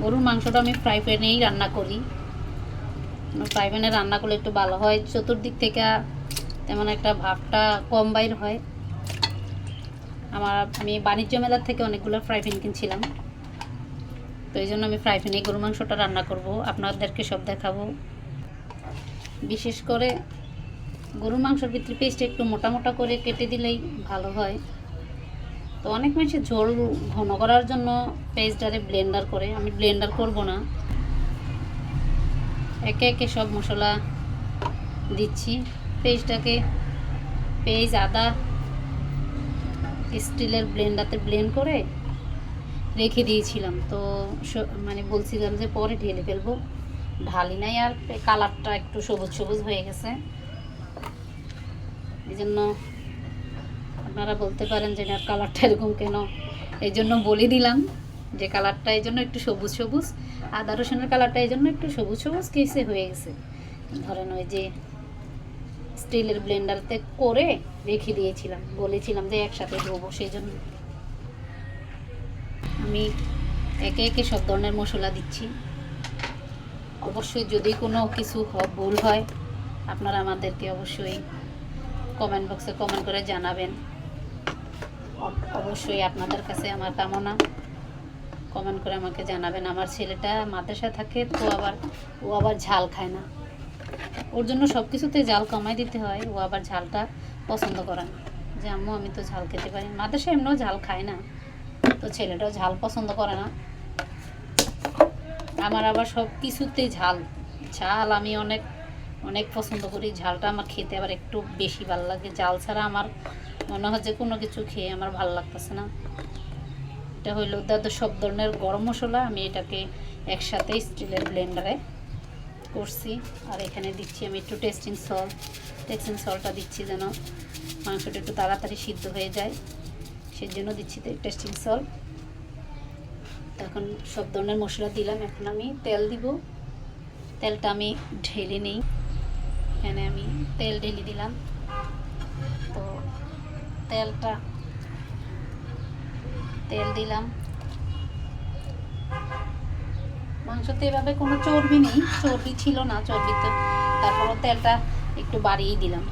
গরুর মাংসটা আমি ফ্রাই প্যানেই রান্না করি। ফ্রাই প্যানে রান্না করলে একটু ভালো হয়, চতুর্দিক থেকে তেমন একটা ভাবটা কম বাইর হয়। আমি বাণিজ্য মেলার থেকে অনেকগুলো ফ্রাই প্যান কিনছিলাম, তো এই জন্য আমি ফ্রাই প্যানে গরুর মাংসটা রান্না করব, আপনাদেরকে সব দেখাবো। বিশেষ করে গরুর মাংসের ভিতরে পেস্টটা একটু মোটা মোটা করে কেটে দিলেই ভালো হয়। তো অনেক মানুষের ঝোল ঘন করার জন্য পেস্টটারে ব্লেন্ডার করে, আমি ব্লেন্ডার করব না। একে একে সব মশলা দিচ্ছি। পেঁয়াজ আদা স্টিলের ব্লেন্ডারতে ব্লেন্ড করে রেখে দিয়েছিলাম, তো মানে বলছিলাম যে পরে ঢেলে ফেলবো, ঢালি নাই। আর কালারটা একটু সবুজ সবুজ হয়ে গেছে, এই জন্য আপনারা বলতে পারেন যে আর কালারটা এরকম কেন, এই জন্য বলে দিলাম যে কালারটা এই জন্য একটু সবুজ সবুজ, আদা রসুনের কালারটা এই জন্য একটু সবুজ সবুজ কেসে হয়ে গেছে। ধরেন ওই যে স্টিলের ব্লেন্ডারতে করে রেখে দিয়েছিলাম, বলেছিলাম যে একসাথে ধোবো, সেই জন্য আমি একে একে সব ধরনের মশলা দিচ্ছি। অবশ্যই যদি কোনো কিছু ভুল হয় আপনারা আমাদেরকে অবশ্যই কমেন্ট বক্সে কমেন্ট করে জানাবেন। অবশ্যই আপনাদের কাছে আমার কামনা, কমেন্ট করে আমাকে জানাবেন। আমার ছেলেটা মাদ্রাসায় থাকে, তো ও আবার ঝাল খায় না, ওর জন্য সব কিছুতে ঝাল কমাই দিতে হয়। ও আবার ঝালটা পছন্দ করে না, যে আম্মু আমি তো ঝাল খেতে পারি। মাদ্রাসায় এমনিও ঝাল খায় না, তো ছেলেটাও ঝাল পছন্দ করে না। আমার আবার সব কিছুতে ঝাল আমি অনেক অনেক পছন্দ করি। ঝালটা আমার খেতে আবার একটু বেশি ভালো লাগে, ঝাল ছাড়া আমার মনে হয় যে কোনো কিছু খেয়ে আমার ভালো লাগতেছে না। এটা হইল সব ধরনের গরম মশলা, আমি এটাকে একসাথে স্টিলের ব্লেন্ডারে করছি। আর এখানে দিচ্ছি আমি একটু টেস্টিং সল্টটা দিচ্ছি যেন মাংসটা একটু তাড়াতাড়ি সিদ্ধ হয়ে যায়, সেই জন্য দিচ্ছি টেস্টিং সল্ট। এখন সব ধরনের মশলা দিলাম, এখন আমি তেল দিব। তেলটা আমি ঢেলে নিই, এখানে আমি তেল ঢেলে দিলাম। তো তেল দিলাম, মাংসতে এভাবে কোনো চর্বি নেই, চর্বি ছিল না, চর্বিতে তারপরও তেলটা একটু বাড়িয়েই দিলাম।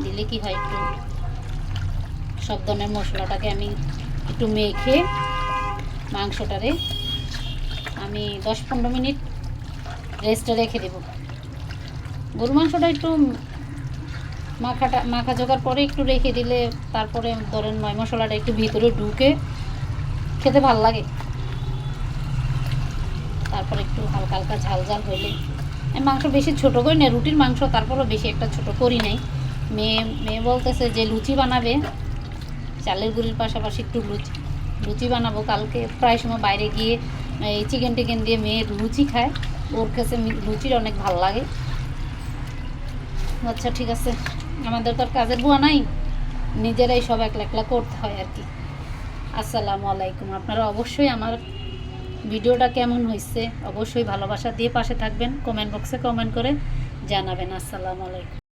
দিলে কি হয়, একটু সব ধরনের মশলাটাকে আমি একটু মেখে মাংসটারে আমি 10-15 মিনিট রেস্টে রেখে দেব। গরু মাংসটা একটু মাখা জোগার পরে একটু রেখে দিলে তারপরে ধরেন মশলাটা একটু ভিতরে ঢুকে খেতে ভাল লাগে। তারপরে একটু হালকা হালকা ঝাল ঝাল হইলে, আমি মাংস বেশি ছোটো করি না, রুটির মাংস, তারপরও বেশি একটা ছোটো করি নাই। মেয়ে বলতেছে যে লুচি বানাবে, চালের গুঁড়ির পাশাপাশি একটু লুচি বানাবো। কালকে প্রায় সময় বাইরে গিয়ে এই চিকেন টিকেন দিয়ে মেয়ে লুচি খায়, ওর কাছে লুচির অনেক ভালো লাগে। আচ্ছা ঠিক আছে, আমাদের তো আর কাজের বুয়া নাই, নিজেরাই সব একলা একলা করতে হয় আর কি। আসসালামু আলাইকুম। আপনারা অবশ্যই আমার ভিডিওটা কেমন হয়েছে অবশ্যই ভালোবাসা দিয়ে পাশে থাকবেন, কমেন্ট বক্সে কমেন্ট করে জানাবেন। আসসালামু আলাইকুম।